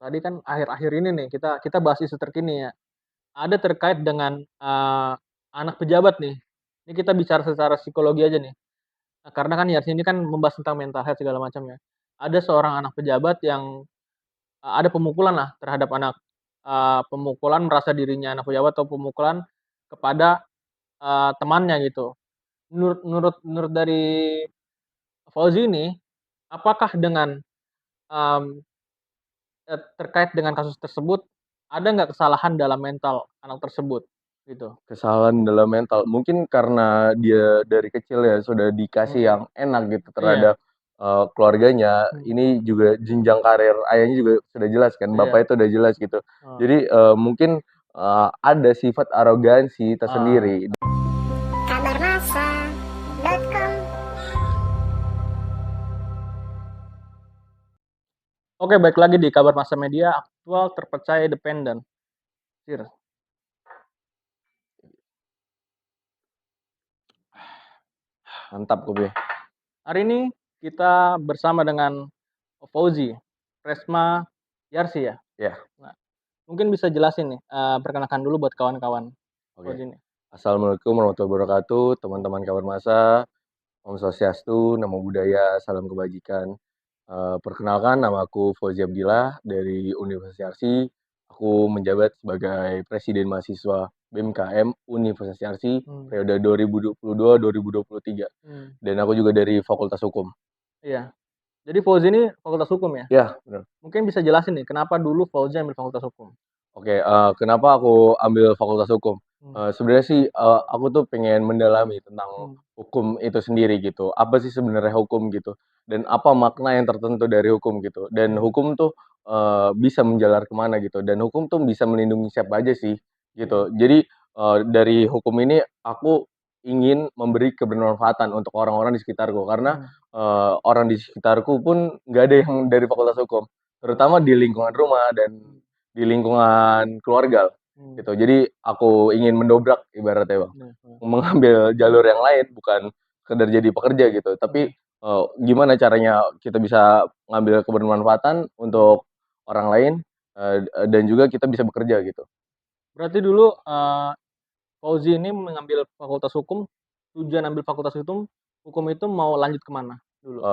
tadi kan akhir-akhir ini nih kita bahas isu terkini ya. Ada terkait dengan, anak pejabat nih. Ini kita bicara secara psikologi aja nih. Karena kan ya sini kan membahas tentang mental health segala macam ya. Ada seorang anak pejabat yang, ada pemukulan lah terhadap anak, pemukulan merasa dirinya anak pejabat atau pemukulan kepada, temannya gitu. Menurut menurut menurut dari Fauzi ini, apakah dengan, mmm, terkait dengan kasus tersebut, ada nggak kesalahan dalam mental anak tersebut? Gitu. Kesalahan dalam mental, mungkin karena dia dari kecil ya sudah dikasih Mhm. yang enak gitu Iya, terhadap, keluarganya, mhm, ini juga jenjang karir ayahnya juga sudah jelas kan, iya, bapak itu udah jelas gitu. heeh, Jadi, mungkin, ada sifat arogansi heeh. tersendiri. Kabarmasa.com. Oke, baik lagi di kabar Masa Media, aktual, terpercaya, independen. Sir. Mantap Kobe. Hari ini kita bersama dengan Fauzi, Resma Yarsi ya? Ya, Nah, mungkin bisa jelasin nih, perkenalkan dulu buat kawan-kawan oke. Fauzi nih. Assalamualaikum warahmatullahi wabarakatuh, Mhm, teman-teman kabar masa, Om Swastiastu, Namo Buddhaya, salam kebajikan. Perkenalkan nama aku Fauzi Abdillah dari Universitas Yarsi. Aku menjabat sebagai Presiden Mahasiswa BMKM Universitas Yarsi mmm, periode 2022-2023 mmm, dan aku juga dari Fakultas Hukum. iya. Jadi Fauzi ini fakultas hukum ya? Ya, benar. Mungkin bisa jelasin nih kenapa dulu Fauzi ambil fakultas hukum? Oke, kenapa aku ambil Fakultas Hukum? Mmm, Sebenarnya sih, aku tuh pengen mendalami tentang mmm, hukum itu sendiri gitu. Apa sih sebenarnya hukum gitu, dan apa makna yang tertentu dari hukum gitu. Dan mmm, hukum tuh, bisa menjalar kemana gitu, dan hukum tuh bisa melindungi siapa aja sih, iya, gitu. Jadi, dari hukum ini aku ingin memberi kebermanfaatan untuk orang-orang di sekitarku, karena, mmm, orang di sekitarku pun nggak ada yang dari Fakultas Hukum, oh, terutama di lingkungan rumah dan mmm, di lingkungan keluarga, mmm, gitu. Jadi aku ingin mendobrak ibaratnya, Bang, iya, heeh, mengambil jalur yang lain, bukan sekedar jadi pekerja gitu, tapi, mhm, gimana caranya kita bisa ngambil kebermanfaatan mhm. untuk orang lain, dan juga kita bisa bekerja gitu. Berarti dulu, Fauzi ini mengambil fakultas hukum, tujuan ambil fakultas hukum itu mau lanjut ke mana dulu?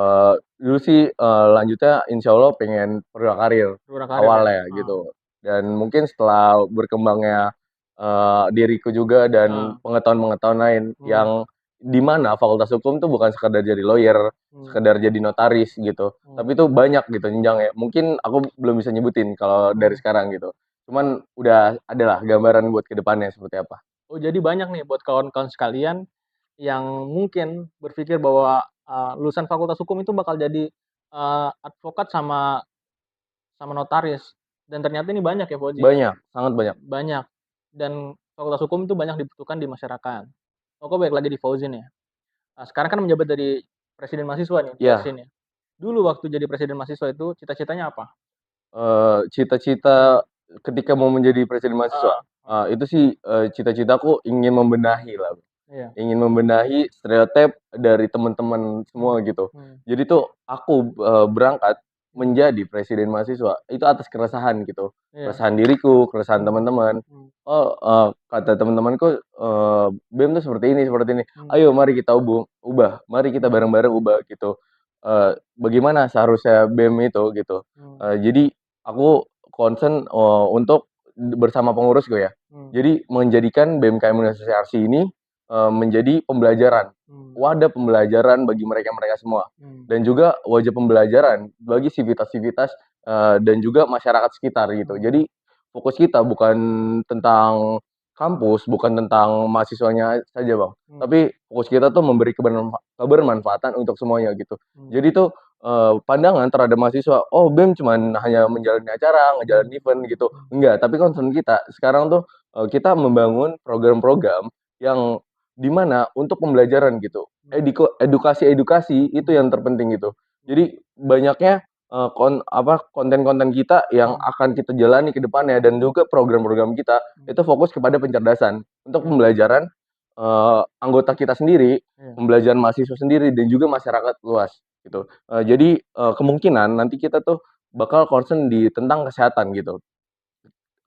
Dulu sih, lanjutnya insya Allah pengen perwira karir Perwira karir ya? awalnya Heeh, gitu, dan mungkin setelah berkembangnya, diriku juga dan heeh, pengetahuan-pengetahuan lain mmm, yang di mana fakultas hukum tuh bukan sekedar jadi lawyer, mmm, sekedar jadi notaris gitu, mmm, tapi tuh banyak gitu jenjangnya. Mungkin aku belum bisa nyebutin kalau dari mmm. sekarang gitu, cuman udah ada lah gambaran buat ke depannya seperti apa. Oh, jadi banyak nih buat kawan-kawan sekalian yang mungkin berpikir bahwa, lulusan fakultas hukum itu bakal jadi, advokat sama sama notaris, dan ternyata ini banyak ya Fauzi ya? Banyak, sangat banyak. Banyak, dan fakultas hukum itu banyak dibutuhkan di masyarakat. Oke, balik lagi di Fauzi nih. Sekarang kan menjabat dari presiden mahasiswa nih di Iya. Yarsi nih. Dulu waktu jadi presiden mahasiswa itu cita-citanya apa? Cita-cita ketika mau menjadi presiden mahasiswa, Heeh, heeh, itu sih, cita-citaku ingin membenahi lah, iya, ingin membenahi stereotip dari teman-teman semua mmm, gitu. mmm, Jadi tuh aku, berangkat mmm, menjadi presiden mahasiswa itu atas keresahan gitu, iya, keresahan diriku, keresahan mmm, teman-teman. mmm, Oh, kata teman-temanku, "BEM tuh seperti ini, mmm, ayo mari kita ubah, mari kita mmm, bareng-bareng ubah," gitu. Bagaimana seharusnya BEM itu gitu. mmm, Jadi aku concern, untuk bersama pengurusku ya. mmm, Jadi menjadikan BMKM Universitas Arsi ini, menjadi pembelajaran, mmm, wadah pembelajaran bagi mereka-mereka semua, mmm, dan juga wajah pembelajaran bagi sivitas-sivitas, dan juga masyarakat sekitar gitu. mmm, Jadi fokus kita bukan tentang kampus, bukan tentang mahasiswanya saja, Bang, mmm, tapi fokus kita tuh memberi kebermanfaatan untuk semuanya gitu. mmm, Jadi tuh, pandangan terhadap mahasiswa, "Oh BEM cuman hanya menjalani acara, ngejalanin mmm, event," gitu. mmm, Enggak, tapi concern kita sekarang tuh, kita membangun program-program yang di mana untuk pembelajaran gitu, mmm, edukasi-edukasi itu mmm, yang terpenting gitu. mmm, Jadi banyaknya, konten-konten kita yang mmm, akan kita jalani ke depannya dan juga program-program kita mmm, itu fokus kepada pencerdasan untuk iya, pembelajaran, anggota kita sendiri, iya, pembelajaran mahasiswa sendiri dan juga masyarakat luas gitu. Jadi, kemungkinan nanti kita tuh, bakal concern tentang kesehatan gitu.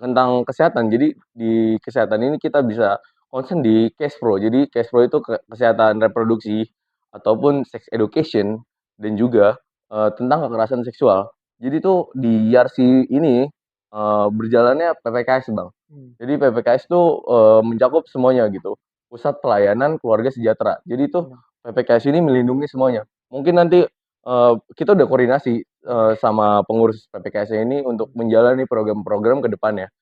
Tentang kesehatan. Jadi di kesehatan ini kita bisa concern di Cashpro. Jadi Cashpro itu kesehatan reproduksi ataupun sex education dan juga tentang kekerasan seksual. Jadi tuh di YARSI ini berjalannya PPKS Bang. Jadi PPKS tuh mencakup semuanya gitu. Pusat Pelayanan Keluarga Sejahtera. Jadi tuh PPKS ini melindungi semuanya. Mungkin nanti kita udah koordinasi sama pengurus PPKS ini untuk menjalani program-program ke depannya.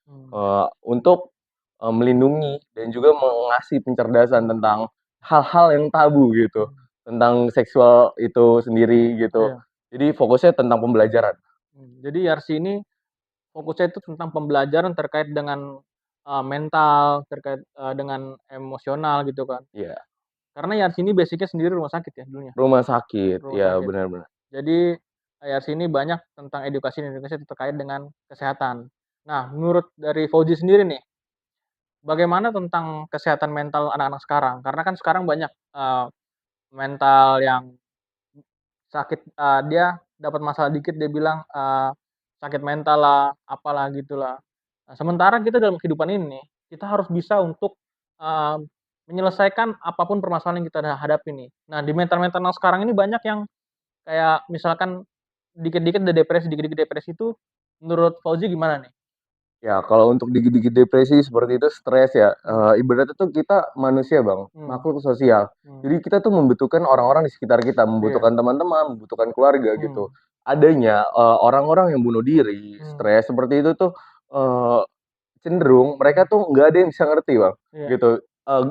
Untuk melindungi dan juga mengasih pencerdasan tentang hal-hal yang tabu gitu, tentang seksual itu sendiri gitu. Iya. Jadi fokusnya tentang pembelajaran. Jadi YARSI ini fokusnya itu tentang pembelajaran terkait dengan, mental, terkait, dengan emosional gitu kan. Iya, Karena YARSI ini basic-nya sendiri rumah sakit ya dulunya? rumah sakit, Rumah ya sakit. benar-benar. Jadi, YARSI ini banyak tentang edukasi terkait dengan kesehatan. Nah, menurut dari Fauzi sendiri nih, bagaimana tentang kesehatan mental anak-anak sekarang? Karena kan sekarang banyak, mental yang sakit, dia dapat masalah dikit dia bilang, sakit mental lah, apalah gitulah. Nah, sementara kita dalam kehidupan ini, kita harus bisa untuk, eee, menyelesaikan apapun permasalahan yang kita hadapi nih. Nah, di mental-mental sekarang ini banyak yang kayak misalkan dikit-dikit ada depresi, dikit-dikit depresi itu menurut Fauzi gimana nih? Ya, kalau untuk dikit-dikit depresi seperti itu stres ya, Mmm, ibaratnya tuh kita manusia Bang, mmm, makhluk sosial. mmm, Jadi kita tuh membutuhkan orang-orang di sekitar kita, iya, membutuhkan teman-teman, membutuhkan keluarga gitu. mmm, Adanya, orang-orang yang bunuh diri, mmm, stres, seperti itu tuh, cenderung mereka mmm, tuh nggak ada yang bisa ngerti Bang, iya, gitu.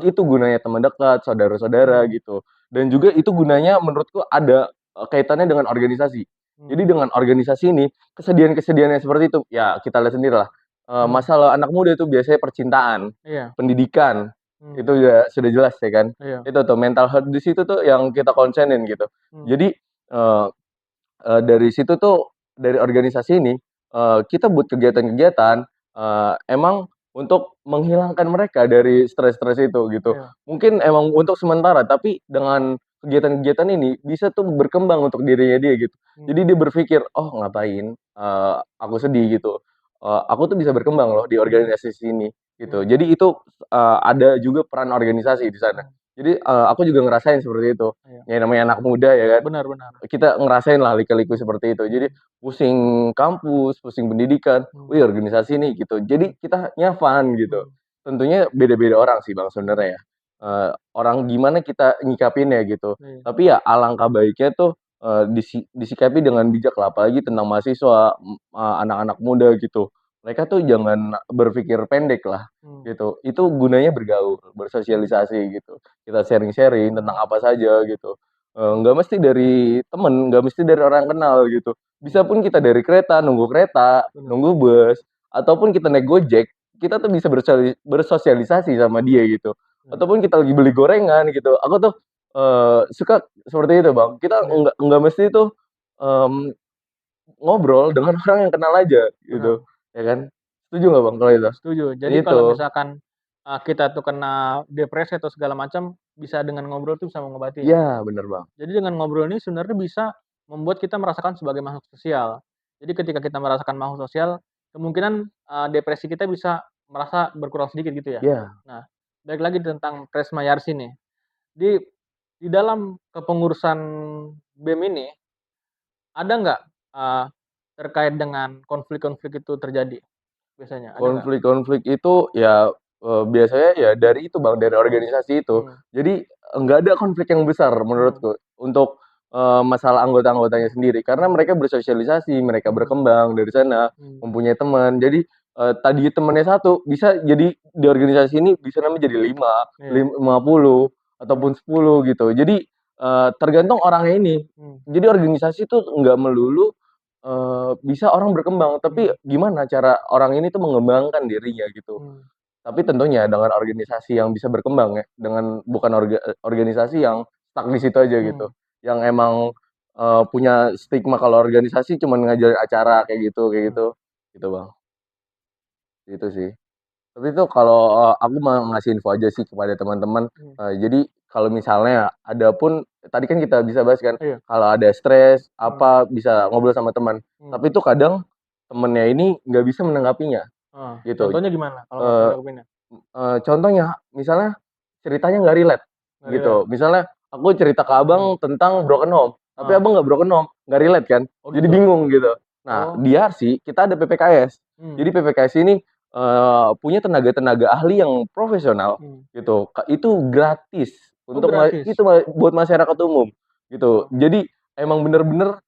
Itu gunanya teman dekat, saudara-saudara mmm, gitu. Dan juga itu gunanya menurutku ada, kaitannya dengan organisasi. Jadi mmm, dengan organisasi ini, kesedihan-kesedihan yang seperti itu, ya kita lihat sendirilah, mmm, masalah anak muda itu biasanya percintaan, iya, pendidikan, mmm, itu ya sudah jelas ya kan. iya, Itu tuh mental health di situ tuh yang kita konsenin gitu. mmm, Jadi, eee dari situ tuh, dari organisasi ini, kita buat kegiatan-kegiatan, emang untuk menghilangkan mereka dari stres-stres itu, gitu. iya, Mungkin emang untuk sementara, tapi dengan kegiatan-kegiatan ini bisa tuh berkembang untuk dirinya dia, gitu. Jadi mmm, dia berpikir, "Oh ngapain, aku sedih," gitu, "aku tuh bisa berkembang loh di mmm, organisasi sini," gitu. iya, Jadi itu, ada juga peran organisasi di sana. mmm, Jadi, aku juga ngerasain seperti itu. iya, Ya namanya anak muda ya kan, benar benar, kita ngerasain lah lika-liku mmm, seperti itu. Jadi mmm, pusing kampus, pusing pendidikan, mmm, wih organisasi nih gitu. mmm, Jadi kitanya fun gitu. mmm, Tentunya beda-beda orang sih Bang mmm, sebenarnya ya. Orang gimana kita nyikapinnya gitu. iya, Tapi ya alangkah baiknya tuh, disikapi dengan bijak lah, apalagi mmm, tentang mahasiswa, anak-anak muda gitu. Mereka tuh jangan berpikir pendek lah mmm, gitu. Itu gunanya bergaul, mmm, bersosialisasi gitu. Kita sharing-sharing tentang mmm, apa saja gitu. mmm, Nggak mesti dari temen, nggak mesti dari orang kenal gitu. mmm, Bisa pun kita dari kereta, nunggu kereta, benar, nunggu bus, ataupun kita naik Gojek, kita tuh bisa bersosialisasi sama dia gitu. iya, Ataupun kita lagi beli gorengan gitu. Aku tuh, suka seperti itu, Bang. Kita iya, nggak mesti tuh, mmm, ngobrol dengan orang yang kenal aja benar. gitu, ya kan. Setuju nggak, Bang, kalau itu? Setuju. Jadi Itu, kalau misalkan, kita tuh kena depresi atau segala macam, bisa dengan ngobrol tuh bisa mengobati ya. iya bener, Bang. Jadi dengan ngobrol ini sebenarnya bisa membuat kita merasakan sebagai makhluk sosial. Jadi ketika kita merasakan makhluk sosial, kemungkinan, depresi kita bisa merasa berkurang sedikit gitu ya. Iya, Nah, balik lagi tentang Kresma Yarsi nih. Di dalam kepengurusan BEM ini, ada nggak, terkait dengan konflik-konflik itu terjadi biasanya, ada nggak? konflik-konflik itu ya, biasanya ya dari itu, Bang, dari Mmm, organisasi itu. mmm, Jadi, nggak ada konflik yang besar mmm, menurutku untuk, masalah anggota-anggotanya mmm, sendiri. Karena mmm, mereka bersosialisasi, mereka mmm, berkembang dari sana, mmm, mempunyai teman. Jadi, tadi temennya 1 bisa jadi di organisasi ini bisa nambah jadi 5, iya, 50, mmm, ataupun 10 gitu. Jadi, tergantung orangnya ini. mmm, Jadi organisasi itu nggak melulu bisa orang berkembang, tapi mmm, gimana cara orang ini tuh mengembangkan dirinya gitu. mmm, Tapi tentunya dengan organisasi yang bisa berkembang ya, dengan bukan organisasi yang stuck di situ aja gitu. mmm, Yang emang, punya stigma kalau organisasi cuman ngajarin acara kayak mmm, gitu Bang, itu sih. Tapi itu kalau, aku mau ngasih info aja sih kepada teman-teman, mmm, jadi kalau misalnya ada pun tadi kan kita bisa bahas kan, Iya. kalau ada stres apa bisa ngobrol sama teman. Hmm. Tapi itu kadang temennya ini nggak bisa menanggapinya gitu. Contohnya gimana kalau nggak bisa Eee nanggepinnya? contohnya misalnya ceritanya nggak relate Nggak relate? gitu. Misalnya aku cerita ke Abang tentang broken home, tapi Heeh. Abang nggak broken home, nggak relate kan, Oh jadi gitu? bingung gitu. Nah, Oh. di RC kita ada PPKS. Mmm. Jadi PPKS ini, punya tenaga-tenaga ahli yang profesional Mmm. gitu, itu gratis Oh untuk gratis? itu buat masyarakat umum gitu. Oh. Jadi emang bener-bener,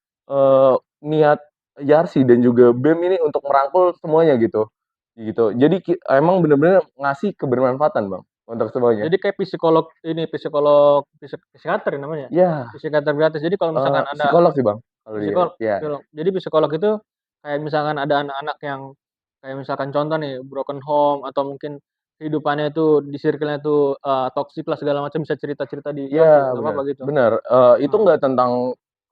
niat YARSI dan juga BEM ini untuk merangkul semuanya gitu. Gitu. Jadi emang bener-bener ngasih kebermanfaatan, Bang, untuk semuanya. Jadi kayak psikolog ini, psikiater ya namanya? Iya, Psikiater gratis. Jadi kalau misalkan ada psikolog sih, Bang, kalau dia psikolog iya. psikolog jadi psikolog itu kayak misalkan ada anak-anak yang kayak misalkan contoh nih, broken home atau mungkin kehidupannya itu di circle-nya itu, toxic lah segala macam bisa cerita-cerita di IASI, Iya, nggak bener apa-apa gitu? bener, itu Heeh. nggak tentang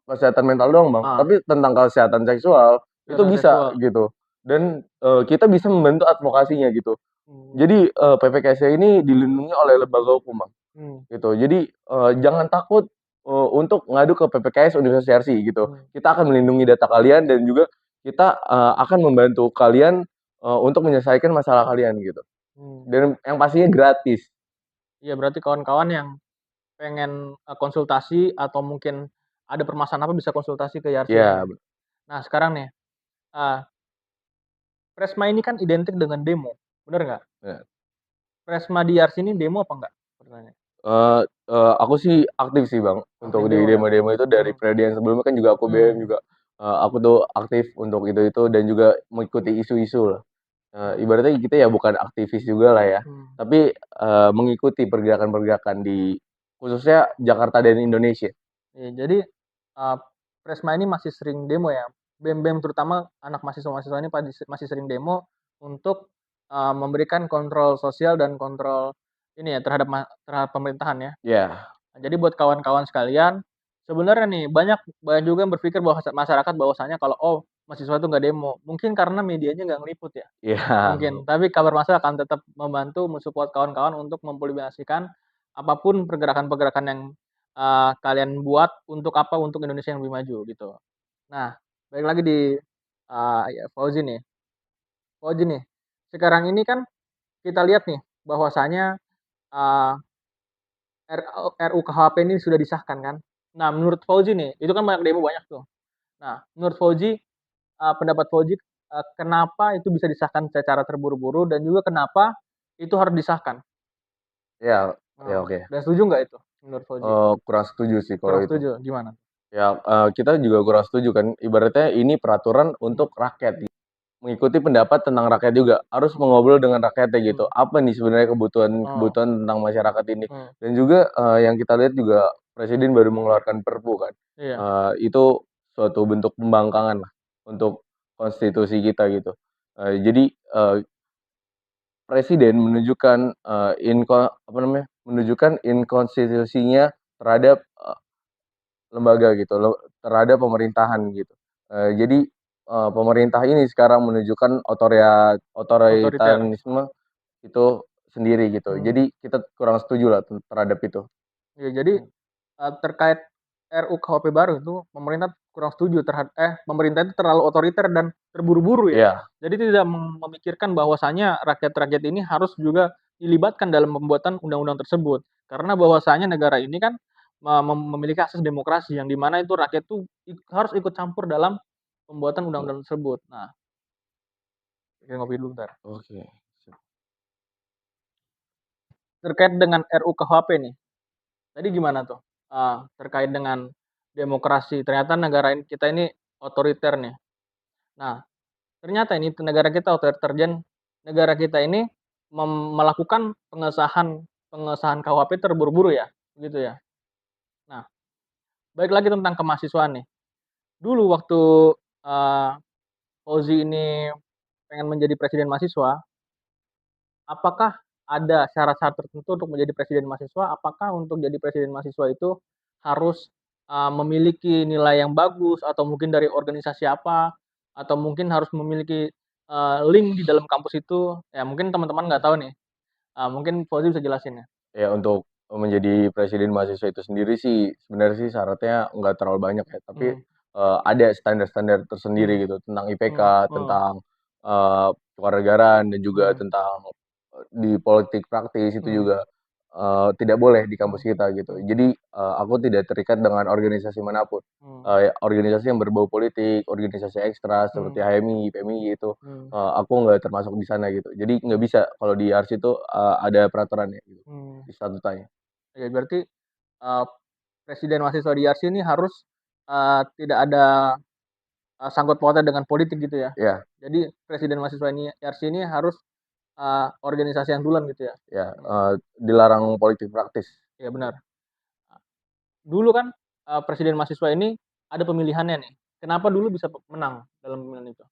kesehatan mental doang, Bang, Heeh, tapi tentang kesehatan seksual, itu kekerasan bisa seksual. gitu. Dan, kita bisa membantu advokasinya gitu. Mmm. Jadi, PPKS ini dilindungi oleh lembaga hukum, Bang, Mmm. gitu. Jadi, jangan takut, untuk ngadu ke PPKS Universitas Yarsi gitu. Mmm. Kita akan melindungi data kalian dan juga kita, akan membantu kalian, untuk menyelesaikan masalah kalian gitu. Mmm. Dan yang pastinya gratis. Iya berarti kawan-kawan yang pengen, konsultasi atau mungkin ada permasalahan apa bisa konsultasi ke IARSI ini Iya, nih. Nah sekarang nih, eee, Presma ini kan identik dengan demo, bener nggak? bener. Presma di IARSI ini demo apa enggak? Pertanyaan. Aku sih aktif sih, Bang, Aktif untuk di demo ya? demo-demo itu dari Mmm. periode yang sebelumnya kan juga aku BM Mmm. juga, aku tuh aktif untuk itu dan juga mengikuti isu-isu lah. Mmm. Ibaratnya kita ya bukan aktivis juga lah ya, Mmm. tapi, mengikuti pergerakan-pergerakan di khususnya Jakarta dan Indonesia. Iya jadi, eee, Presma ini masih sering demo ya? BEM-BEM terutama anak mahasiswa-mahasiswa ini masih sering demo untuk, memberikan kontrol sosial dan kontrol ini ya terhadap pemerintahan ya? Iya Nah, jadi buat kawan-kawan sekalian, sebenarnya nih banyak banyak juga yang berpikir bahwa masyarakat bahwasanya kalau, "Oh, mahasiswa itu nggak demo." Mungkin karena medianya nggak ngeliput ya, iya, mungkin. Tapi kabar Masa akan tetap membantu men-support kawan-kawan untuk mempublikasikan apapun pergerakan-pergerakan yang, kalian buat untuk apa, untuk Indonesia yang lebih maju gitu. Nah, balik lagi di, ya Fauzi nih. Fauzi nih, sekarang ini kan kita lihat nih bahwasanya, eee RUKHP ini sudah disahkan kan. Nah menurut Fauzi nih, itu kan banyak demo banyak tuh. Nah menurut Fauzi, pendapat Fauzi, kenapa itu bisa disahkan secara terburu-buru dan juga kenapa itu harus disahkan? iya iya, Heeh, oke. dan setuju nggak itu menurut Fauzi? Kurang setuju sih kalau Kurang itu. setuju, gimana? Ya, kita juga kurang setuju kan, ibaratnya ini peraturan Mmm. untuk rakyat. Mengikuti pendapat tentang rakyat juga, harus mengobrol dengan rakyatnya gitu. Mmm. Apa nih sebenarnya Oh, kebutuhan-kebutuhan tentang masyarakat ini. oh, Dan juga, yang kita lihat juga presiden baru mengeluarkan Perpu kan, iya, itu suatu bentuk pembangkangan lah untuk konstitusi kita gitu. Jadi, presiden menunjukkan, apa namanya, menunjukkan inkonstitusinya terhadap, lembaga gitu, terhadap pemerintahan gitu. Jadi, pemerintah ini sekarang menunjukkan otoriter. otoritarianisme itu sendiri gitu. Mmm, Jadi kita kurang setuju lah terhadap itu. iya jadi, Mmm. terkait RUKHP baru itu pemerintah kurang setuju pemerintah itu terlalu otoriter dan terburu-buru ya. Iya, Jadi tidak memikirkan bahwasanya rakyat-rakyat ini harus juga dilibatkan dalam pembuatan undang-undang tersebut. Karena bahwasanya negara ini kan memiliki akses demokrasi yang di mana itu rakyat tuh harus ikut campur dalam pembuatan undang-undang tersebut. Nah, kita ngopi dulu bentar. oke. Sip. Terkait dengan RUKHP nih, tadi gimana tuh? Terkait dengan demokrasi, ternyata negara kita ini otoriter nih. Nah, ternyata ini negara kita otoriter dan negara kita ini melakukan pengesahan pengesahan KUHP terburu-buru ya, gitu ya. Nah, balik lagi tentang kemahasiswaan nih. Dulu waktu, eee, Fauzi ini pengen menjadi presiden mahasiswa, apakah ada syarat-syarat tertentu untuk menjadi presiden mahasiswa? Apakah untuk jadi presiden mahasiswa itu harus, memiliki nilai yang bagus atau mungkin dari organisasi apa? Atau mungkin harus memiliki, link di dalam kampus itu? Ya mungkin teman-teman nggak tahu nih, mungkin Fauzi bisa jelasin ya? Ya untuk, menjadi presiden mahasiswa itu sendiri sih, sebenarnya sih syaratnya nggak terlalu banyak ya, tapi, Mmm. ada standar-standar tersendiri Mmm. gitu, tentang Mmm. IPK, Oh. tentang, kewarganegaraan dan juga Mmm. tentang, di politik praktis itu Mmm. juga, tidak boleh di kampus Mmm. kita gitu. Mmm. Jadi, aku tidak terikat dengan organisasi manapun, Mmm. organisasi yang berbau politik, organisasi ekstra seperti Mmm. HMI, PMI itu, Mmm. aku nggak termasuk di sana gitu. Jadi nggak Mmm. bisa kalau di ARS itu, ada peraturannya gitu, Mmm. di statutanya. Ya berarti, eee, presiden mahasiswa di IARSI ini harus, tidak ada, sangkut pautnya dengan politik gitu ya? Iya, Jadi presiden mahasiswa ini IARSI ini harus, organisasi andalan gitu ya? iya, Mmm. dilarang politik praktis. Iya benar. Dulu kan, presiden mahasiswa ini ada pemilihannya nih. Kenapa dulu bisa menang dalam pemilihan itu?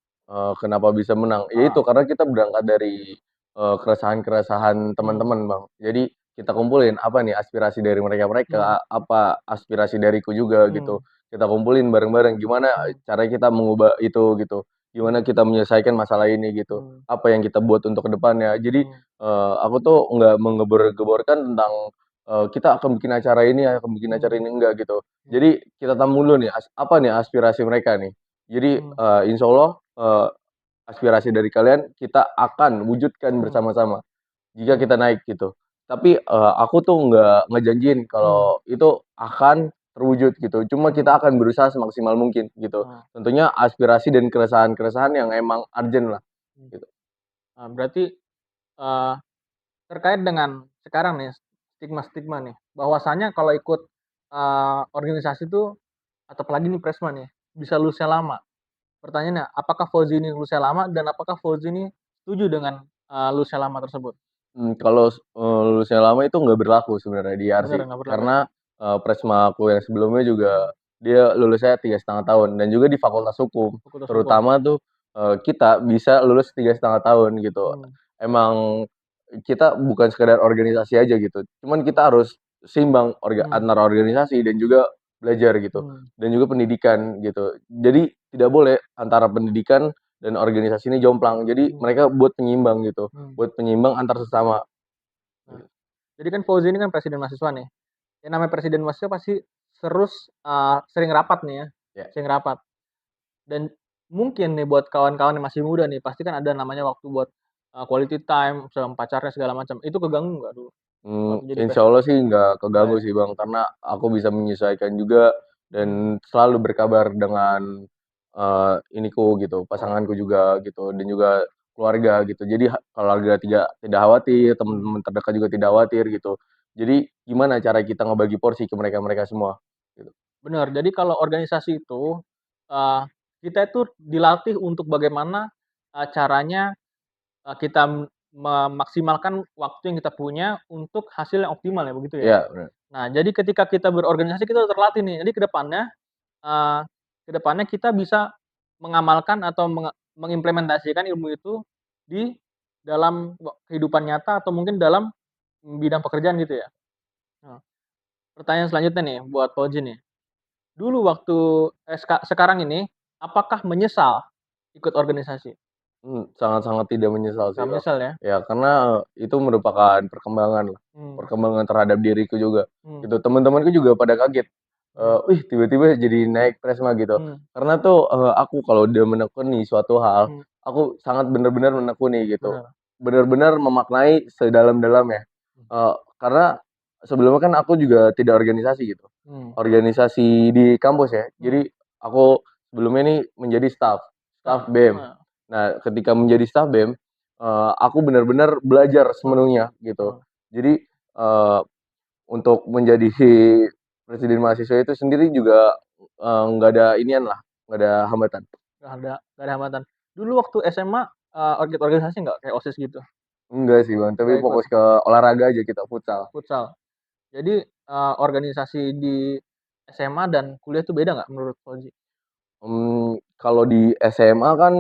Kenapa bisa menang? Ya itu Heeh. karena kita berangkat dari, keresahan-keresahan Mmm. teman-teman, Bang. Jadi kita kumpulin apa nih aspirasi dari Mmm. mereka-mereka, apa aspirasi dariku juga Mmm. gitu. Kita kumpulin bareng-bareng gimana Mmm. caranya kita mengubah itu gitu, gimana Mmm. kita menyelesaikan masalah ini gitu, Mmm. apa yang kita buat untuk ke depannya. Jadi, Mmm. aku tuh nggak menggebor-geborkan tentang, kita akan bikin acara ini, akan bikin acara Mmm. ini, enggak gitu. Mmm. Jadi kita tahu dulu nih apa nih aspirasi mereka nih. Jadi, Mmm. insya Allah, aspirasi dari kalian kita akan wujudkan Mmm. bersama-sama, jika Mmm. kita naik gitu. Tapi, aku tuh nggak ngejanjiin Mmm. kalau itu akan terwujud gitu, cuma Mmm. kita akan berusaha semaksimal mungkin gitu. Oh. Tentunya aspirasi dan keresahan-keresahan yang emang urgent lah, Mmm. gitu. Berarti, eee, terkait dengan sekarang nih, stigma-stigma nih, bahwasanya kalau ikut, organisasi tuh atau apalagi nih Presma nih, bisa lulusnya lama. Pertanyaannya, apakah Fauzi ini lulusnya lama dan apakah Fauzi ini setuju dengan, lulusnya lama tersebut? Kalau, lulusnya lama itu nggak berlaku sebenarnya di Bener ARSI, nggak berlaku ya? karena, Presma aku yang sebelumnya juga Mmm. dia lulusnya 3,5 tahun dan juga di Fakultas Hukum, Fakultas Hukum. terutama tuh, kita bisa lulus 3,5 tahun gitu. Mmm. Emang kita bukan sekedar organisasi aja gitu, cuman kita harus seimbang Mmm. antara organisasi dan juga belajar gitu, Mmm. dan juga pendidikan gitu. Jadi tidak boleh antara pendidikan dan organisasi ini jomplang, jadi Mmm. mereka buat penyeimbang gitu. Mmm. Buat penyeimbang antar sesama. Nah, jadi kan Fauzi ini kan presiden mahasiswa nih. Yang namanya presiden mahasiswa pasti sering rapat nih ya, Ya, sering rapat. Dan mungkin nih buat kawan-kawan yang masih muda nih, pasti kan ada namanya waktu buat, quality time sama pacarnya segala macam. Itu keganggu nggak dulu waktu jadi Insya Presma? Allah sih nggak Enggak keganggu ya? sih, Bang, karena aku bisa menyesuaikan juga Mmm. dan selalu berkabar dengan, iniku gitu, Oh. pasanganku juga gitu, dan juga keluarga gitu. Jadi keluarga tidak khawatir, Mmm. teman-teman terdekat juga tidak khawatir gitu. Jadi gimana cara kita ngebagi porsi ke mereka-mereka semua, gitu. Bener, jadi kalau organisasi itu, eee, kita itu dilatih untuk bagaimana, caranya, kita memaksimalkan waktu yang kita punya untuk hasil yang optimal ya, begitu ya? Iya, bener. Nah, jadi ketika kita berorganisasi kita udah terlatih nih, jadi eee, ke depannya kita bisa mengamalkan atau mengimplementasikan ilmu itu di dalam kehidupan nyata atau mungkin dalam bidang pekerjaan gitu ya. Nah, pertanyaan selanjutnya nih buat Fauzi nih. Dulu waktu sekarang ini, apakah menyesal ikut organisasi? Sangat-sangat tidak menyesal sih, Nggak Bang. menyesal ya? Ya karena, itu merupakan perkembangan lah, Mmm. perkembangan terhadap diriku juga, Mmm. gitu. Teman-temanku juga pada kaget, Mmm. "Wih, tiba-tiba jadi naik Presma," gitu. Mmm. Karena tuh, aku kalau udah menekuni suatu hal, Mmm. aku sangat benar-benar menekuni gitu, Bener. benar-benar memaknai sedalam-dalamnya. Mmm. Karena sebelumnya kan aku juga tidak organisasi gitu, Mmm. organisasi di kampus ya. Mmm. Jadi aku sebelumnya nih menjadi staf Staf. BEM. Nah, ketika menjadi staf BEM, aku benar-benar belajar Heeh. sepenuhnya gitu. Heeh. Jadi, untuk menjadi presiden mahasiswa itu sendiri juga, nggak ada inian lah, nggak ada hambatan. Nggak ada hambatan. Dulu waktu SMA, ikut organisasi nggak? Kayak OSIS gitu? Enggak sih, Bang, tapi Nggak ikut? fokus ke olahraga aja kita, futsal. Futsal? Jadi, organisasi di SMA dan kuliah itu beda nggak menurut Fauzi? Kalau di SMA kan,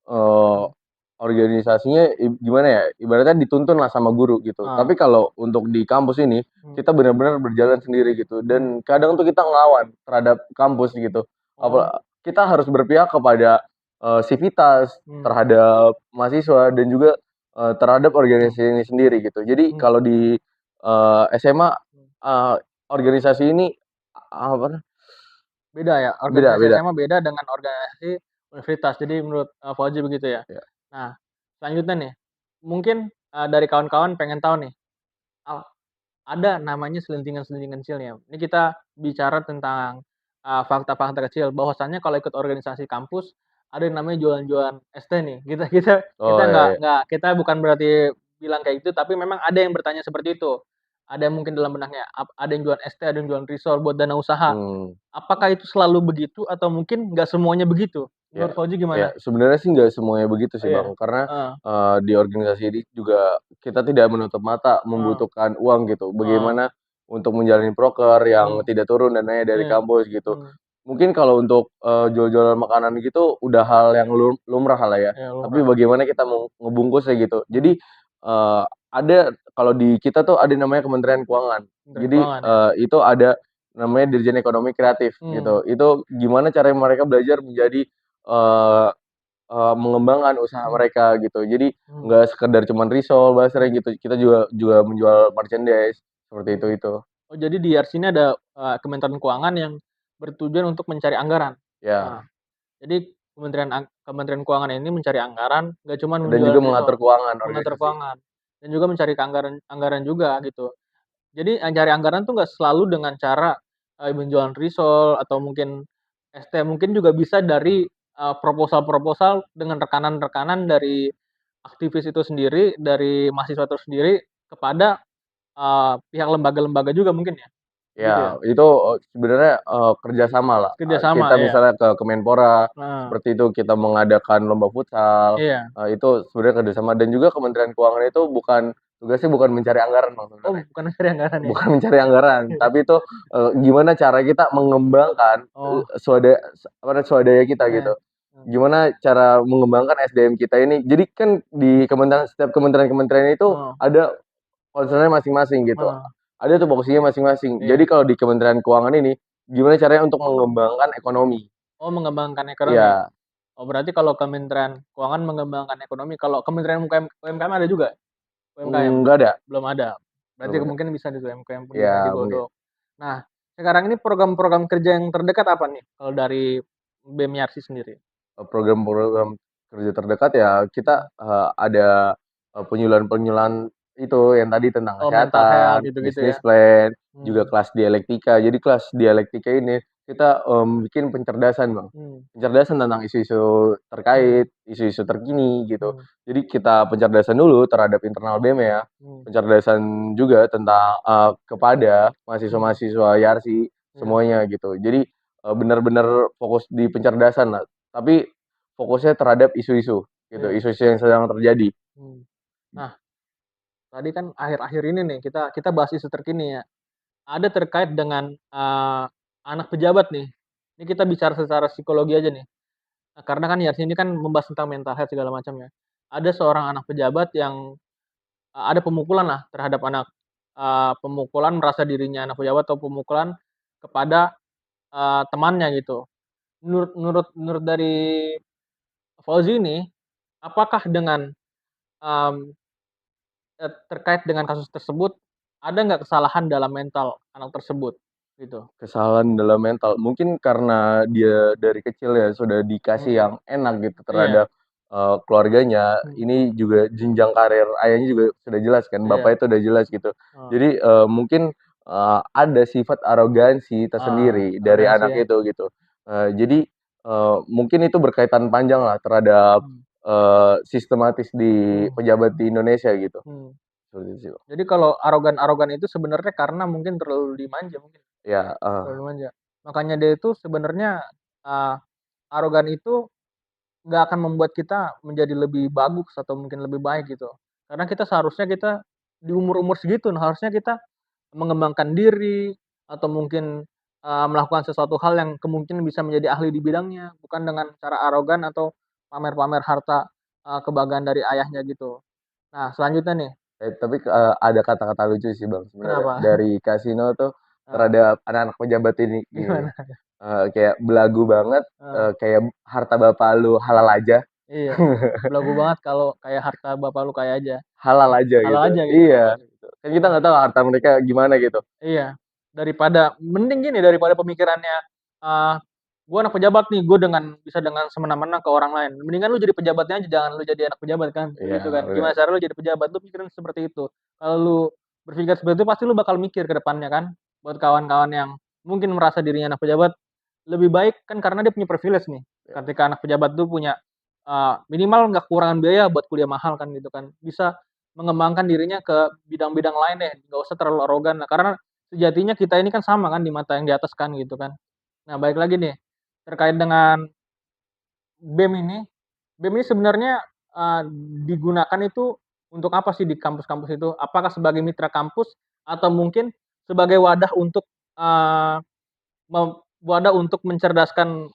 eee, Mmm. organisasinya gimana ya, ibaratnya dituntun lah sama guru gitu. Heeh. Tapi kalau untuk di kampus ini, Mmm. kita benar-benar berjalan sendiri gitu Mmm. dan kadang tuh kita ngelawan terhadap kampus gitu. Oh. Kita harus berpihak kepada, sivitas, Mmm. terhadap mahasiswa dan juga, terhadap Mmm. organisasi ini sendiri gitu. Jadi Mmm. kalau di, SMA eee, organisasi ini apa Beda ya, beda organisasi beda. SMA beda dengan organisasi universitas. Jadi menurut, Fauzi begitu ya? Ya, Nah, selanjutnya nih, mungkin, dari kawan-kawan pengen tahu nih, eee, ada namanya selentingan-selentingan kecil ya. Ini kita bicara tentang, fakta-fakta kecil bahwasannya kalau ikut organisasi kampus, ada yang namanya jualan-jualan ST nih. Kita kita kita oh, ya ya. kita bukan berarti bilang kayak gitu, tapi memang ada yang bertanya seperti itu. Ada yang mungkin dalam benaknya, ada yang jualan ST, ada yang jualan risol buat dana usaha. Mmm. Apakah itu selalu begitu atau mungkin nggak semuanya begitu? Ya Menurut Fauzi ya, gimana? sebenarnya sih nggak semuanya begitu Oh sih, iya? Bang, karena, Heeh di organisasi ini juga kita tidak menutup mata heeh membutuhkan uang gitu, heeh, bagaimana untuk menjalani proker yang mmm, tidak turun dananya dari iya, kampus gitu. mmm, Mungkin kalau untuk, jual-jualan makanan gitu udah hal yang lumrah lah ya, iya tapi lumrah, bagaimana kita mau ngebungkusnya gitu. mmm, Jadi, ada kalau di kita tuh ada namanya Kementerian Keuangan. Kementerian Jadi, Keuangan ya? itu ada namanya Dirjen Ekonomi Kreatif Mmm, gitu. Itu gimana caranya mereka belajar menjadi, eee mengembangkan usaha mmm, mereka gitu. Jadi mmm, nggak sekedar cuman risol, basreng mmm, gitu, kita juga juga menjual merchandise, seperti mmm. itu. Oh jadi di RC ini ada, Kementerian Keuangan yang bertujuan untuk mencari anggaran? Ya, Heeh, jadi Kementerian Keuangan ini mencari anggaran, nggak cuman dan juga menjual mengatur risol, keuangan mengatur organisasi. keuangan, dan juga mencari anggaran anggaran juga gitu. Jadi, cari anggaran tuh nggak selalu dengan cara, menjual risol atau mungkin ST, mungkin juga bisa dari, proposal-proposal dengan rekanan-rekanan dari aktivis itu sendiri, dari mahasiswa itu sendiri kepada, pihak lembaga-lembaga juga mungkin ya? Begitu ya? Ya, itu, sebenarnya, kerjasamalah, Kerjasama kita ya? misalnya ke Kemenpora, Heeh, seperti itu, kita mengadakan lomba futsal, iya. itu sebenarnya kerjasama dan juga Kementerian Keuangan itu tugasnya bukan mencari anggaran Bang, Oh sebenarnya. bukan cari anggaran ya? Bukan mencari anggaran, tapi itu, gimana cara kita mengembangkan, Oh, swadaya kita iya, gitu. mmm, Gimana cara mengembangkan SDM kita ini. Jadi kan di setiap kementerian-kementerian itu heeh ada concern-nya masing-masing gitu. heeh, Ada tupoksinya masing-masing. Jadi iya. kalau di Kementerian Keuangan ini, gimana caranya untuk mengembangkan ekonomi. Oh mengembangkan ekonomi? Iya, Oh berarti kalau Kementerian Keuangan mengembangkan ekonomi, kalau Kementerian UMKM ada juga? UMKM? enggak ada, Belum ada. Berarti belum ada. kemungkinan bisa di UMKM pun bisa Iya, mungkin. digodok. Nah, sekarang ini program-program kerja yang terdekat apa nih kalau dari BEM-Yarsi sendiri? Program-program kerja terdekat ya kita, Mmm. ada, penyuluhan-penyuluhan itu yang tadi tentang Oh mental health kesehatan, gitu-gitu ya? bisnis plan, juga Mmm, kelas dialektika. Jadi kelas dialektika ini kita, bikin pencerdasan, Bang. mmm, Pencerdasan tentang isu-isu mmm, terkait, isu-isu terkini gitu. mmm, Jadi kita pencerdasan dulu terhadap internal BEM ya, mmm, pencerdasan juga tentang, kepada mmm, mahasiswa-mahasiswa Yarsi iya, semuanya gitu. Jadi, bener-bener fokus di pencerdasan lah. Tapi fokusnya terhadap isu-isu gitu, iya, isu-isu yang sedang terjadi. mmm. Nah, tadi kan akhir-akhir ini nih kita bahas isu terkini ya. Ada terkait dengan, anak pejabat nih. Ini kita bicara secara psikologi aja nih. Karena kan Yarsi ini kan membahas tentang mental health segala macam ya. Ada seorang anak pejabat yang, ada pemukulan lah terhadap anak, pemukulan merasa dirinya anak pejabat atau pemukulan kepada, temannya gitu. Menurut menurut menurut dari Fauzi ini, apakah dengan, mmm, terkait dengan kasus tersebut, ada nggak kesalahan dalam mental anak tersebut? Gitu. Kesalahan dalam mental, mungkin karena dia dari kecil ya sudah dikasih Mhm. yang enak gitu Iya, terhadap, keluarganya, mmm, ini juga jenjang karir ayahnya juga sudah jelas kan, iya, bapaknya itu udah jelas gitu. heeh. Jadi, mungkin, ada sifat arogansi tersendiri dari Arogansi anak ya, itu gitu. Jadi, mungkin itu berkaitan panjang lah terhadap, mmm, sistematis di mmm, pejabat di Indonesia gitu, mmm. seperti itu sih, Bang. Jadi kalau arogan-arogan itu sebenarnya karena mungkin terlalu dimanja mungkin, Ya, terlalu dimanja. Makanya dia itu sebenarnya, eee, arogan itu nggak akan membuat kita menjadi lebih bagus atau mungkin lebih baik gitu. Karena kita seharusnya kita di umur-umur segitu, nah harusnya kita mengembangkan diri atau mungkin, melakukan sesuatu hal yang kemungkinan bisa menjadi ahli di bidangnya, bukan dengan cara arogan atau pamer-pamer harta, kebanggaan dari ayahnya gitu. Nah selanjutnya nih, Tapi, ada kata-kata lucu sih Bang sebenarnya kenapa? dari Kasino tuh Heeh, terhadap anak-anak pejabat ini gini, gimana? kayak belagu banget, Heeh, kayak harta bapak lu halal aja, iya, belagu banget kalau kayak harta bapak lu kaya aja, halal aja halal gitu. aja gitu. Iya, Kan kita nggak tahu harta mereka gimana gitu. Iya, mending gini, daripada pemikirannya, eee, "Gua anak pejabat nih, gue bisa dengan semena-mena ke orang lain." Mendingan lu jadi pejabatnya aja, jangan lu jadi anak pejabat kan, Iya, begitu kan. bener. Gimana cara lu jadi pejabat, lu pikirin seperti itu. Kalau lu berpikir seperti itu, pasti lu bakal mikir ke depannya kan, buat kawan-kawan yang mungkin merasa dirinya anak pejabat, lebih baik kan karena dia punya privilege nih, Iya. ketika anak pejabat tuh punya, minimal nggak kekurangan biaya buat kuliah mahal kan gitu kan, bisa mengembangkan dirinya ke bidang-bidang lain deh, nggak usah terlalu arogan lah, karena sejatinya kita ini kan sama kan di mata yang di atas kan gitu kan. Nah balik lagi nih, terkait dengan BEM ini, BEM ini sebenarnya, eee, digunakan itu untuk apa sih di kampus-kampus itu? Apakah sebagai mitra kampus atau mungkin sebagai wadah untuk, eee, wadah untuk mencerdaskan,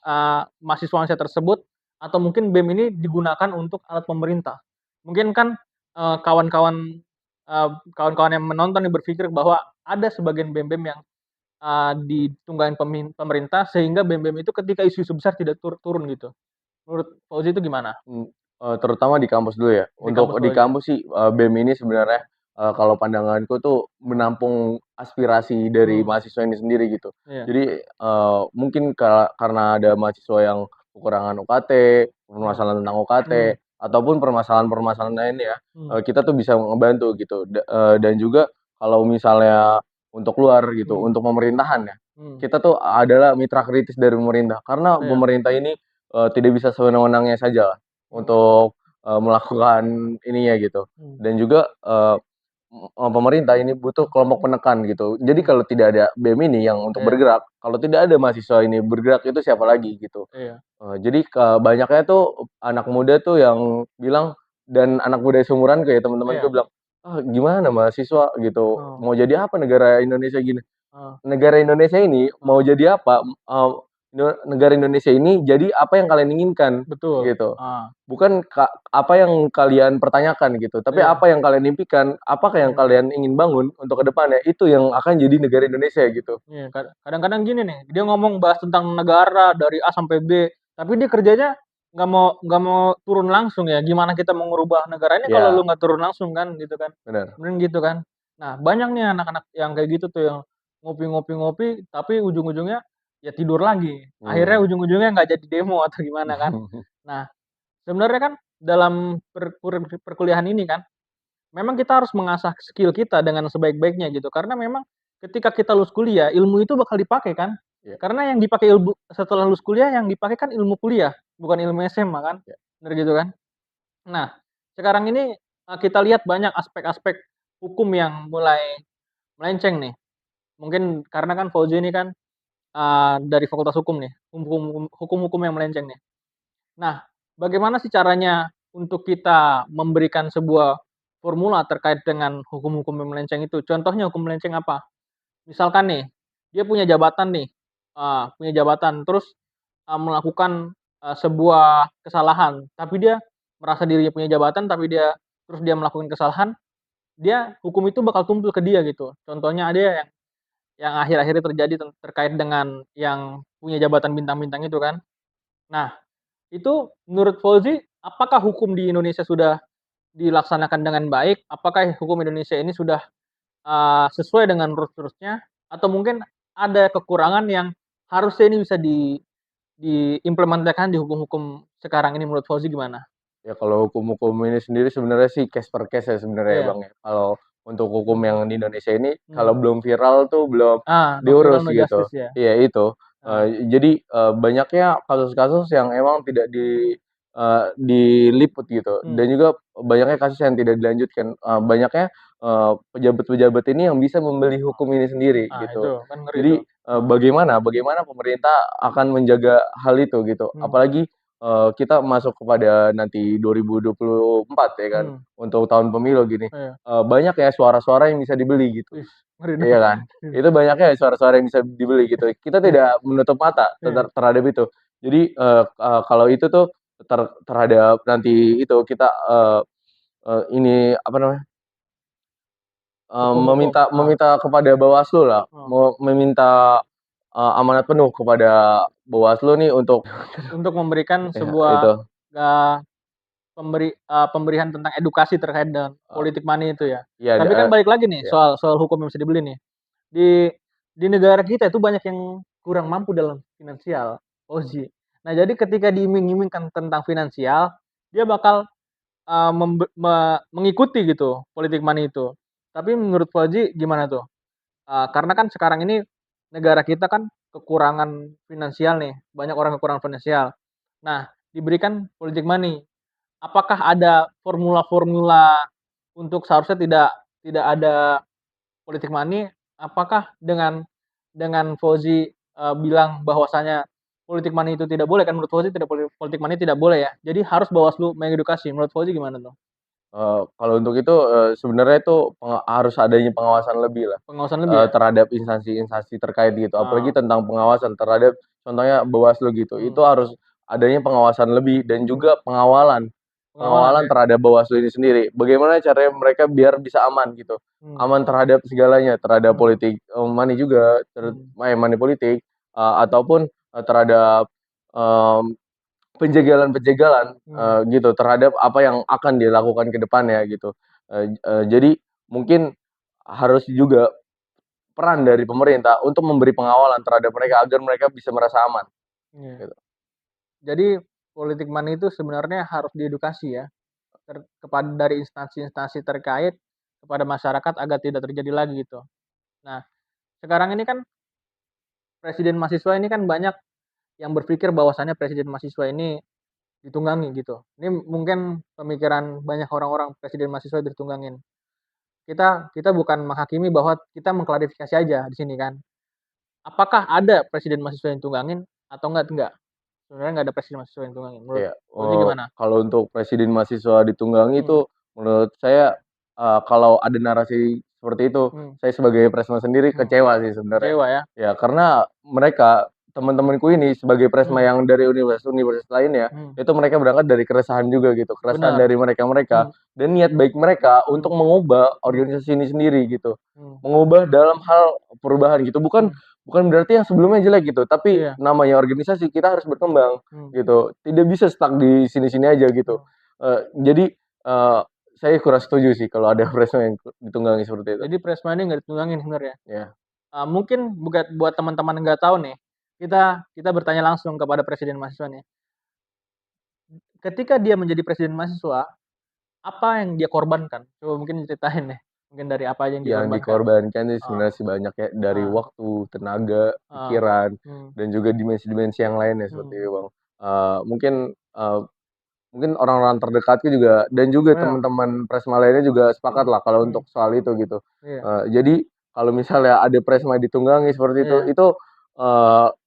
mahasiswa tersebut atau mungkin BEM ini digunakan untuk alat pemerintah? Mungkin kan, eee, kawan-kawan, kawan-kawan yang menonton nih berpikir bahwa ada sebagian BEM-BEM yang ditunggangi pemerintah sehingga BEM-BEM itu ketika isu-isu besar tidak turun gitu. Menurut Fauzi itu gimana? Mmm, terutama di kampus dulu ya. Di kampus Untuk di dulu aja. kampus sih, BEM ini sebenarnya, kalau pandanganku tuh menampung aspirasi dari Mmm, mahasiswa ini sendiri gitu. iya, Jadi, mungkin karena ada mahasiswa yang kekurangan UKT, iya, permasalahan tentang UKT, mmm, ataupun permasalahan-permasalahan lain ya, mmm, kita tuh bisa ngebantu gitu. Dan juga kalau misalnya untuk luar gitu, mmm, untuk pemerintahan ya, mmm, kita tuh adalah mitra kritis dari pemerintah. Karena iya, pemerintah ini tidak bisa sewenang-wenangnya saja mmm, untuk, melakukan ininya gitu. mmm, Dan juga, pemerintah ini butuh kelompok penekan gitu. Jadi mmm, kalau tidak ada BEM ini yang untuk iya, bergerak, kalau tidak ada mahasiswa ini bergerak itu siapa lagi gitu. iya, Jadi banyaknya tuh anak muda tuh yang bilang dan anak muda seumuranku ya teman-temanku iya, bilang, "Ah, gimana mahasiswa gitu, heeh, mau jadi apa negara Indonesia gini." heeh, Negara Indonesia ini mau heeh, jadi apa, negara Indonesia ini jadi apa yang kalian inginkan, betul, gitu. heeh, Bukan apa yang kalian pertanyakan gitu, tapi iya, apa yang kalian impikan, apakah yang iya, kalian ingin bangun untuk ke depannya, itu yang akan jadi negara Indonesia gitu. iya, kadang-kadang gini nih, dia ngomong bahas tentang negara dari A sampai B, tapi dia kerjanya nggak mau turun langsung ya, gimana kita mau ngerubah negara ini kalau lu Ya, nggak turun langsung kan, gitu kan. benar. Mending gitu kan. Nah, banyak nih anak-anak yang kayak gitu tuh, yang ngopi-ngopi-ngopi, tapi ujung-ujungnya ya tidur lagi. Akhirnya Mmm. ujung-ujungnya nggak jadi demo atau gimana kan. Nah, sebenarnya kan dalam perkuliahan ini kan, memang kita harus mengasah skill kita dengan sebaik-baiknya gitu, karena memang ketika kita lulus kuliah, ilmu itu bakal dipakai kan. Ya, Karena yang dipakai setelah lulus kuliah, yang dipakai kan ilmu kuliah, bukan ilmu SMA kan, ya. bener gitu kan. Nah, sekarang ini, kita lihat banyak aspek-aspek hukum yang mulai melenceng nih. Mungkin karena kan Fauzi ini kan, dari fakultas hukum nih, hukum-hukum yang melenceng nih. Nah, bagaimana sih caranya untuk kita memberikan sebuah formula terkait dengan hukum-hukum yang melenceng itu? Contohnya hukum melenceng apa? Misalkan nih, dia punya jabatan nih, punya jabatan, terus, melakukan, sebuah kesalahan, tapi dia merasa dirinya punya jabatan, tapi dia melakukan kesalahan, hukum itu bakal tumpul ke dia gitu. Contohnya ada yang akhir-akhir ini terjadi terkait dengan yang punya jabatan bintang-bintang itu kan. Nah, itu menurut Fauzi, apakah hukum di Indonesia sudah dilaksanakan dengan baik? Apakah hukum Indonesia ini sudah, sesuai dengan rules-rules-nya? Atau mungkin ada kekurangan yang harusnya ini bisa diimplementasikan di hukum-hukum sekarang ini, menurut Fauzi gimana? Ya kalau hukum-hukum ini sendiri sebenarnya sih case per case ya sebenarnya ya, Iya, Bang, ya. Kalau untuk hukum mhm, yang di Indonesia ini kalau mmm. belum viral tuh belum No viral diurus no gitu. justice ya? Iya itu, Heeh, jadi, banyaknya kasus-kasus yang emang tidak diliput gitu dan mmm, juga banyaknya kasus yang tidak dilanjutkan, banyaknya, pejabat-pejabat ini yang bisa membeli hukum ini sendiri itu gitu. kan ngeri Jadi, tuh. Heeh, bagaimana bagaimana pemerintah akan menjaga hal itu gitu. mmm, Apalagi kita masuk kepada nanti 2024 ya kan, mmm, untuk tahun pemilu gini, iya. banyak ya suara-suara yang bisa dibeli gitu, Wih, ngeri dong. iya kan? Itu banyaknya ya suara-suara yang bisa dibeli gitu, kita Iya, tidak menutup mata iya, terhadap itu. Jadi, kalau itu tuh terhadap nanti itu kita, ini apa namanya, hukum-hukum, meminta kepada Bawaslu lah, heeh, meminta, amanat penuh kepada Bawaslu nih untuk untuk memberikan ya sebuah, itu, eee pemberian tentang edukasi terkait dengan Eee, politik money itu ya. iya, Tapi kan balik lagi nih iya, soal hukum yang bisa dibeli nih. Di di negara kita itu banyak yang kurang mampu dalam finansial, Ozi. Nah, jadi ketika diiming-imingkan tentang finansial, dia bakal, mengikuti gitu politik money itu. Tapi menurut Fauzi gimana tuh? Karena kan sekarang ini negara kita kan kekurangan finansial nih, banyak orang kekurangan finansial. Nah, diberikan politik money. Apakah ada formula-formula untuk seharusnya tidak ada politik money? Apakah dengan Fauzi, bilang bahwasanya politik money itu tidak boleh kan menurut Fauzi tidak boleh politik money tidak boleh ya. Jadi harus Bawaslu mengedukasi. Menurut Fauzi gimana tuh? kalau untuk itu, sebenarnya itu harus adanya pengawasan lebih lah, Pengawasan lebih ya? terhadap instansi-instansi terkait gitu, apalagi Ah, tentang pengawasan terhadap contohnya Bawaslu gitu, itu mmm, harus adanya pengawasan lebih dan mmm, juga pengawalan pengawalan pengawalan ya? terhadap Bawaslu ini sendiri. Bagaimana caranya mereka biar bisa aman gitu, Mmm, aman terhadap segalanya, terhadap mmm, politik, money juga, mmm, money politik, ataupun, terhadap, mmm penjagalan-penjagalan, mmm, gitu terhadap apa yang akan dilakukan ke depannya gitu. Jadi mungkin harus juga peran dari pemerintah untuk memberi pengawalan terhadap mmm, mereka agar mereka bisa merasa aman iya. gitu. Jadi politik money itu sebenarnya harus diedukasi ya, kepada dari instansi-instansi terkait kepada masyarakat agar tidak terjadi lagi gitu. Nah, sekarang ini kan presiden mahasiswa ini kan banyak yang berpikir bahwasannya presiden mahasiswa ini ditunggangi gitu. Ini mungkin pemikiran banyak orang-orang presiden mahasiswa ditunggangin. Kita bukan menghakimi bahwa kita mengklarifikasi aja di sini kan. Apakah ada presiden mahasiswa yang tunggangin atau enggak? Sebenarnya nggak ada presiden mahasiswa yang tunggangin. Menurut Iya, Fauzi gimana? kalau untuk presiden mahasiswa ditunggangi Mmm, itu menurut saya, kalau ada narasi seperti itu, mmm, saya sebagai Presma sendiri mmm, kecewa sih sebenarnya. kecewa ya? Ya karena mereka, teman-temanku ini sebagai Presma Mmm, yang dari universitas-universitas lainnya, mmm, itu mereka berangkat dari keresahan juga gitu, keresahan bener, dari mereka-mereka mmm, dan niat baik mereka mmm, untuk mengubah mmm, organisasi ini sendiri gitu. mmm, Mengubah dalam hal perubahan gitu, bukan mmm, bukan berarti yang sebelumnya jelek gitu, tapi iya, namanya organisasi kita harus berkembang. mmm, Gitu, tidak bisa stuck di sini-sini aja gitu. mmm. Jadi, saya kurang setuju sih kalau ada Fresno yang ditunggangi seperti itu. Jadi Pressman ini nggak ditunggangin sebenarnya? Ya, Mungkin buat teman-teman yang nggak tahu nih, kita kita bertanya langsung kepada presiden mahasiswa nih. Ketika dia menjadi presiden mahasiswa, apa yang dia korbankan? Coba mungkin ceritain deh, mungkin dari apa aja yang yang dikorbankan? dikorbankan sih Heeh, sebenarnya sih banyak ya, dari heeh, waktu, tenaga, heeh, pikiran, mmm, dan juga dimensi-dimensi yang lainnya seperti mmm, itu, Bang. Mungkin, mungkin orang-orang terdekatku juga dan juga iya, teman-teman Presma lainnya juga sepakat mmm, lah kalau mmm, untuk soal itu gitu. iya, Jadi kalau misalnya ada Presma ditunggangi seperti iya, itu,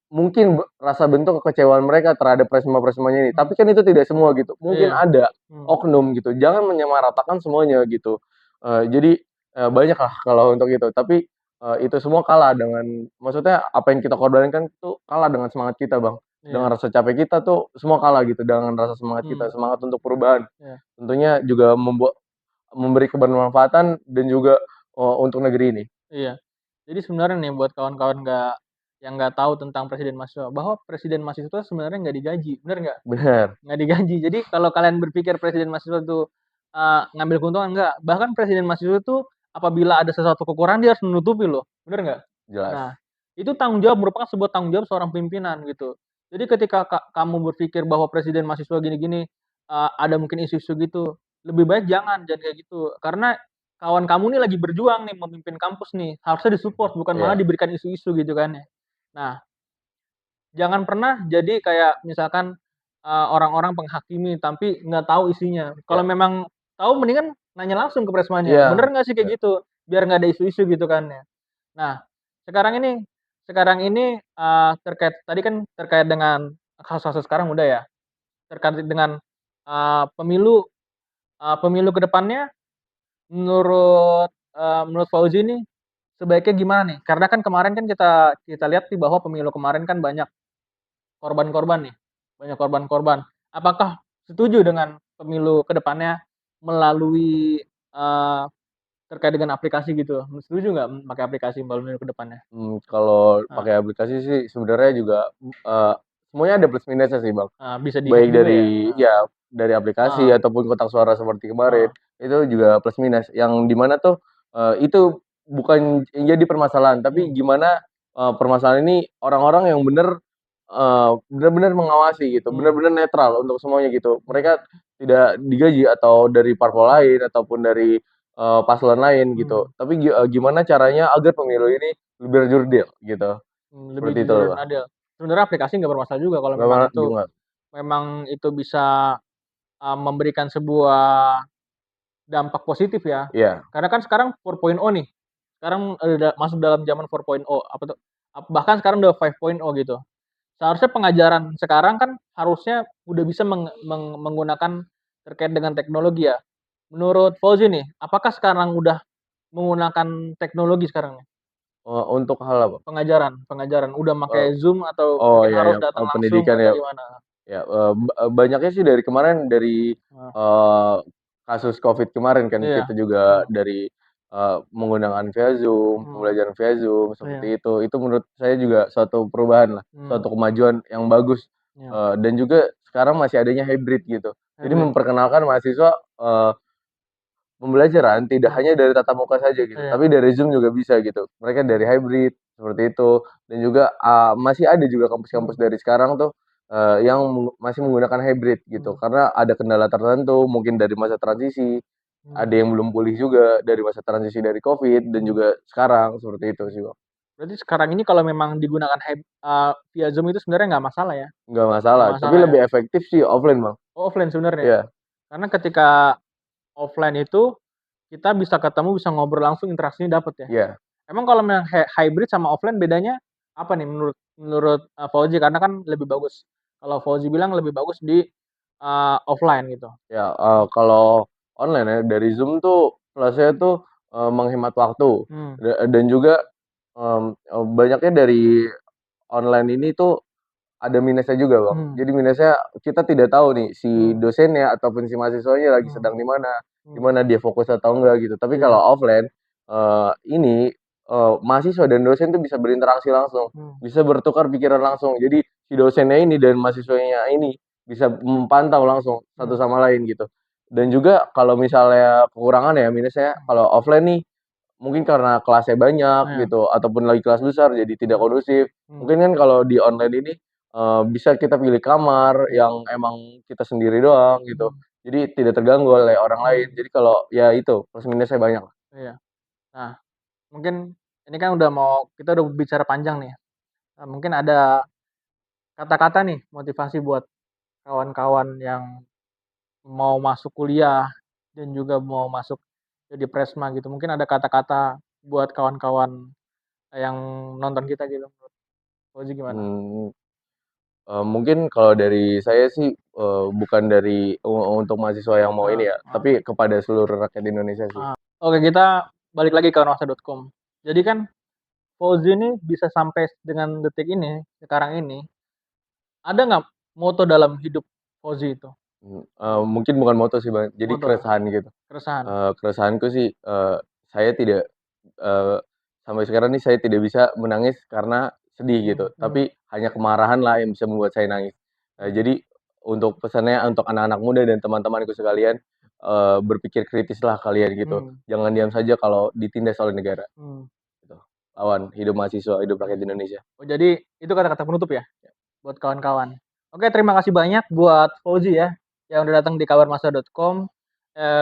mungkin rasa bentuk kekecewaan mereka terhadap Presma-Presmanya ini, mmm, tapi kan itu tidak semua gitu, mungkin iya, ada mmm, oknum gitu, jangan menyamaratakan semuanya gitu. Jadi, banyaklah kalau untuk itu, tapi, itu semua kalah dengan maksudnya apa yang kita korbankan itu kalah dengan semangat kita, Bang. Dengan iya, rasa capek kita tuh semua kalah gitu dengan rasa semangat kita, mmm, semangat untuk perubahan. iya, Tentunya juga memberi kebermanfaatan dan juga, untuk negeri ini. iya. Jadi sebenarnya nih buat kawan-kawan yang nggak tahu tentang presiden mahasiswa, bahwa presiden mahasiswa sebenarnya nggak digaji, bener nggak? Benar, Nggak digaji. Jadi kalau kalian berpikir presiden mahasiswa itu, ngambil keuntungan, enggak. Bahkan presiden mahasiswa itu apabila ada sesuatu kekurangan dia harus menutupi loh, bener nggak? jelas. Nah, itu tanggung jawab merupakan sebuah tanggung jawab seorang pimpinan gitu. Jadi ketika kamu berpikir bahwa presiden mahasiswa gini-gini, ada mungkin isu-isu gitu, lebih baik jangan kayak gitu. Karena kawan kamu nih lagi berjuang nih memimpin kampus nih, harusnya di-support bukan malah Iya, diberikan isu-isu gitu kan ya. Nah, jangan pernah jadi kayak misalkan, orang-orang menghakimi tapi nggak tahu isinya. Kalau iya, memang tahu mendingan nanya langsung ke Presmanya, iya, bener nggak sih bener. kayak gitu? Biar nggak ada isu-isu gitu kan ya. Nah, sekarang ini, terkait tadi kan terkait dengan kasus-kasus sekarang udah ya, terkait dengan, pemilu, pemilu ke depannya menurut Fauzi nih sebaiknya gimana nih? Karena kan kemarin kan kita kita lihat nih bahwa pemilu kemarin kan banyak korban-korban nih, banyak korban-korban. Apakah setuju dengan pemilu ke depannya melalui, terkait dengan aplikasi gitu? Setuju nggak pakai aplikasi pemilu ke depannya? Kalau Heeh, pakai aplikasi sih sebenarnya juga, eee, semuanya ada plus minusnya sih, Bang. Bisa di-hack Baik juga ya? dari ya dari aplikasi Heeh, ataupun kotak suara seperti kemarin, heeh, itu juga plus minus yang di mana tuh, itu bukan yang jadi permasalahan, tapi mmm, gimana, permasalahan ini orang-orang yang bener-bener mengawasi gitu, mmm, bener-bener netral untuk semuanya gitu. mmm, Mereka tidak digaji atau dari parpol lain ataupun dari, paslon lain gitu. mmm, Tapi gimana caranya agar pemilu ini lebih berjurdil gitu, lebih seperti itu jujur loh, dan Bang. adil. Sebenarnya aplikasi nggak bermasalah juga kalau memang Gimana itu gimana? bisa, memberikan sebuah dampak positif ya. Iya, Karena kan sekarang 4.0 nih, sekarang, masuk dalam zaman 4.0, apa tuh, bahkan sekarang udah 5.0 gitu. Seharusnya pengajaran sekarang kan harusnya udah bisa menggunakan terkait dengan teknologi ya. Menurut Fauzi nih, apakah sekarang udah menggunakan teknologi sekarang nih? untuk hal apa? Pengajaran pengajaran, udah Eee, make Zoom atau oh mungkin ya harus ya, datang langsung pendidikan atau ya. gimana? Ya, banyaknya sih dari kemarin dari, Heeh, eee, kasus Covid kemarin kan iya, kita juga mhm, dari, menggunakan via Zoom, mhm, pembelajaran via Zoom iya, seperti itu. Itu menurut saya juga suatu perubahan lah, mmm, suatu kemajuan yang bagus, iya, dan juga sekarang masih adanya hybrid gitu. Jadi hybrid, memperkenalkan mahasiswa, pembelajaran tidak mmm, hanya dari tatap muka saja gitu, iya, tapi dari Zoom juga bisa gitu. Mereka dari mmm, hybrid seperti itu dan juga, masih ada juga kampus-kampus mhm, dari sekarang tuh, yang masih menggunakan hybrid gitu, mmm, karena ada kendala tertentu mungkin dari masa transisi, mmm, ada yang belum pulih juga dari masa transisi dari Covid dan mmm. juga sekarang, seperti itu sih, Bang. Berarti sekarang ini kalau memang digunakan via Zoom itu sebenarnya nggak masalah ya? Nggak Nggak masalah, tapi masalah ya? lebih efektif sih offline, Bang. Oh, offline sebenarnya? Iya Karena ketika offline itu, kita bisa ketemu, bisa ngobrol langsung, interaksinya dapet ya? iya Emang kalau memang hybrid sama offline bedanya apa nih menurut menurut, Fauzi? Karena kan lebih bagus kalau Fauzi bilang lebih bagus di, offline gitu. iya, kalau online ya dari Zoom tuh plusnya tuh, menghemat waktu Mmm, dan juga banyaknya dari online ini tuh ada minusnya juga, Bang. mmm, Jadi minusnya kita tidak tahu nih si mmm, dosennya ataupun si mahasiswanya lagi mmm, sedang di mmm, mana dia fokus atau enggak gitu. Tapi kalau iya, offline, ini, mahasiswa dan dosen tuh bisa berinteraksi langsung, mmm, bisa bertukar pikiran langsung. Jadi si dosennya ini dan mahasiswanya ini bisa memantau langsung satu mmm, sama lain gitu. Dan juga kalau misalnya kekurangan ya minusnya mmm, kalau offline nih mungkin karena kelasnya banyak iya, gitu, ataupun lagi kelas besar jadi tidak mmm, kondusif. mmm, Mungkin kan kalau di online ini, bisa kita pilih kamar yang emang kita sendiri doang gitu, mmm, jadi tidak terganggu oleh orang lain. mmm, Jadi kalau ya itu, plus minusnya banyak lah. iya. Nah, mungkin ini kan udah mau kita udah bicara panjang nih, mungkin ada kata-kata nih motivasi buat kawan-kawan yang mau masuk kuliah dan juga mau masuk jadi Presma gitu, mungkin ada kata-kata buat kawan-kawan yang nonton kita gitu, menurut Fauzi gimana? Mmm, mungkin kalau dari saya sih, bukan dari untuk mahasiswa yang mau Heeh ini ya, heeh, tapi kepada seluruh rakyat Indonesia sih. heeh. Oke, kita balik lagi ke Nuansa.com. Jadi kan Fauzi ini bisa sampai dengan detik ini, sekarang ini, ada nggak moto dalam hidup Fauzi itu? Mungkin bukan moto sih, Bang, jadi Moto, keresahan gitu. keresahan? Keresahanku sih, saya tidak sampai sekarang nih saya tidak bisa menangis karena sedih gitu, Mmm, mmm, tapi hanya kemarahan lah yang bisa membuat saya nangis. mmm, Jadi untuk pesannya untuk anak-anak muda dan teman-temanku sekalian, berpikir kritislah kalian gitu, mmm, jangan diam saja kalau ditindas oleh negara mmm, gitu. Lawan, hidup mahasiswa, hidup mmm. rakyat Indonesia. Oh, jadi itu kata-kata penutup ya? Buat kawan-kawan. Oke, terima kasih banyak buat Fauzi ya, yang udah datang di kabarmasa.com.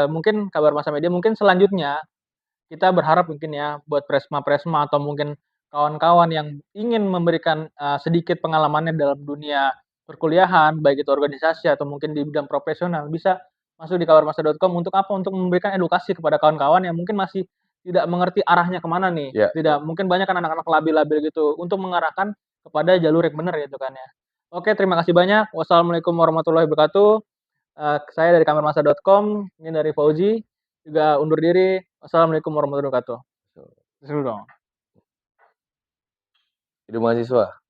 Mungkin Kabar Masa Media mungkin selanjutnya kita berharap mungkin ya buat Presma-Presma atau mungkin kawan-kawan yang ingin memberikan, sedikit pengalamannya dalam dunia perkuliahan, baik itu organisasi atau mungkin di bidang profesional, bisa masuk di kabarmasa.com untuk apa? Untuk memberikan edukasi kepada kawan-kawan yang mungkin masih tidak mengerti arahnya kemana nih. Ya ya. Tidak mungkin banyak kan anak-anak labil-labil gitu, untuk mengarahkan kepada jalur yang benar gitu kan ya. Oke, terima kasih banyak. Wassalamualaikum warahmatullahi wabarakatuh. Saya dari kamarmasa.com, ini dari Fauzi, juga undur diri. Wassalamualaikum warahmatullahi wabarakatuh. Dulu dong. Hidup mahasiswa.